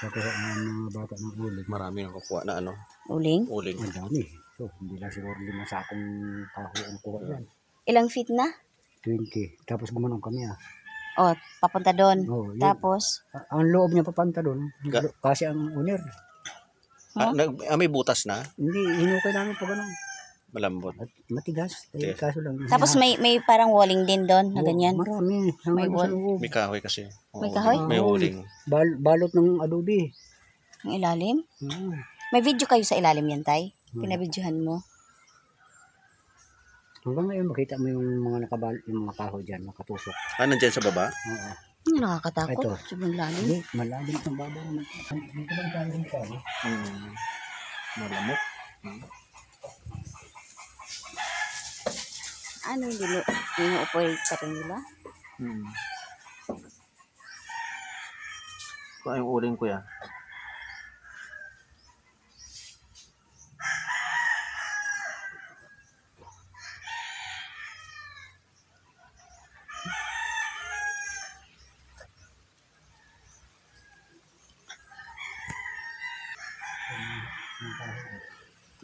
Nakuha ng mga bata ng uling. Marami nang kukuha na ano? Uling? Uling. Ang dami. So, hindi lang siguro 5 sakong kahoy ang kuha yan. Ilang feet na? 20. Tapos gumanong kami O, papunta doon. Oh, yun. Tapos? Ang loob niya papanta doon. Kasi ang owner. May butas na? Hindi, hinukay namin pa ganun. Malambot. At matigas. Kaso lang. Tapos may parang walling din doon na ganyan? Marami. May Sa loob. May kahoy kasi. May kahoy? May uling. Balot ng adobe. Ang ilalim? Hmm. May video kayo sa ilalim yan, Tay? Pinabidyohan mo? Hanggang ngayon makita mo yung mga yung mga kahoy dyan, nakatusok. Nandyan sa baba? Oo. Hindi nakakatakot. Ito. Sobrang lalim. Hindi, malalim ng babaw. Dito lang tayo rin siya. Malamok. Ano yung inu-operate pa rin nila? Kung yung uling ko yan.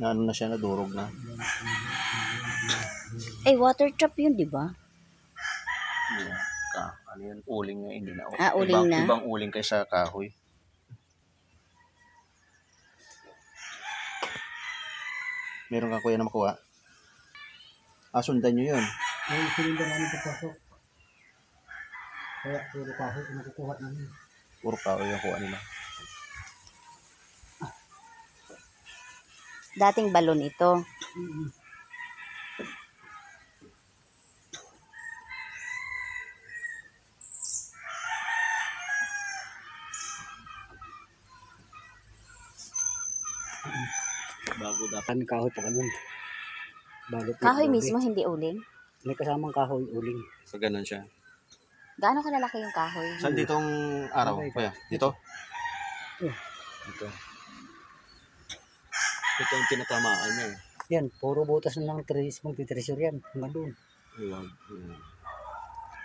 Na ano na siya, nadurog na. Eh, water trap yun, di ba? Ano yun? Uling na, hindi na. Uling na. Ibang uling kaysa kahoy. Meron ka kuya na makuha? Sundan nyo yun. Ay, silinda namin papasok. Kaya, puro kahoy, nakukuha namin. Puro kahoy yung kuha nila. Dating balon ito. Bago dapat. Kami kahoy pa ganun. Balot ng Kahoy adobe. mismo, hindi uling? May kasamang kahoy, uling. So, ganun siya. Gaano kalalaki yung kahoy? Saan ditong araw? Kuya, dito? Ito. Ito yung tinatamaan niya. Yan, puro butas na lang magtitresure yan. Hanggang doon.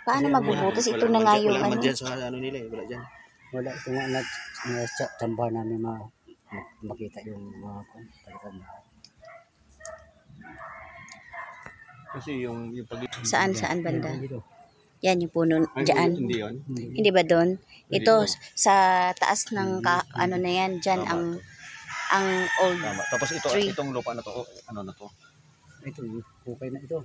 Paano magbubutas? Ito na nga yung wala ano. naman dyan sa ano nila eh. Wala dyan. Wala, ito nga tamba namin makita yung mga palitan. Kasi yung pag... Saan banda? Dito. Yan yung puno dyan. Hindi yun. Hindi ba doon? Ito, sa taas ng ano na yan, dyan ang old Tama. Tapos ito, tree. itong lupa na to, ano na to? Ito, hukay na ito.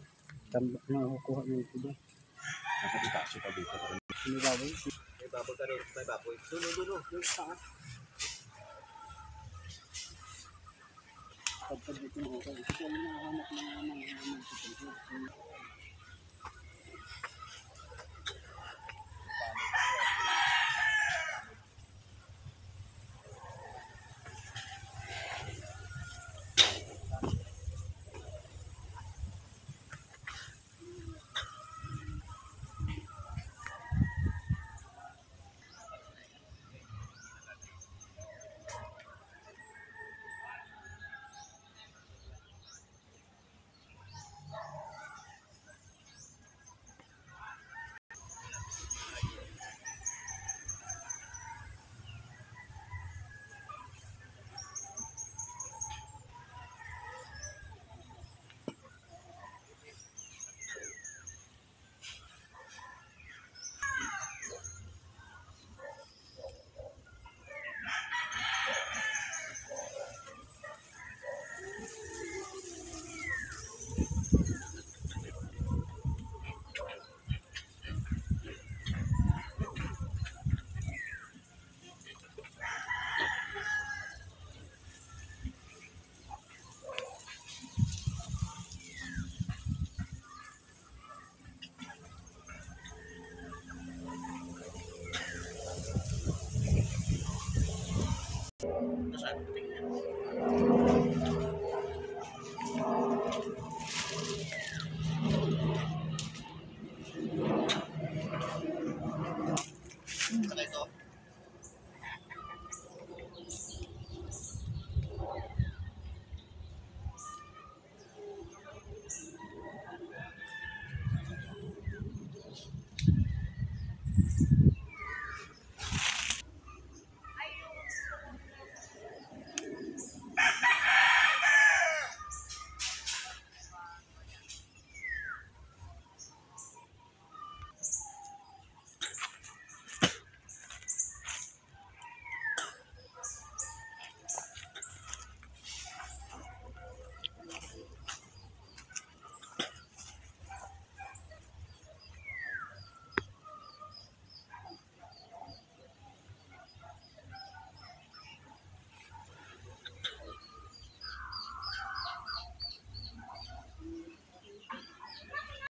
Tamba na kukuha ng ito. Nasa itaas ito dito. Ano gawin? May baboy ka rin. May baboy. Dulo. Yung saan? Pagpag dito na hukay. Ito ang hinahanap ng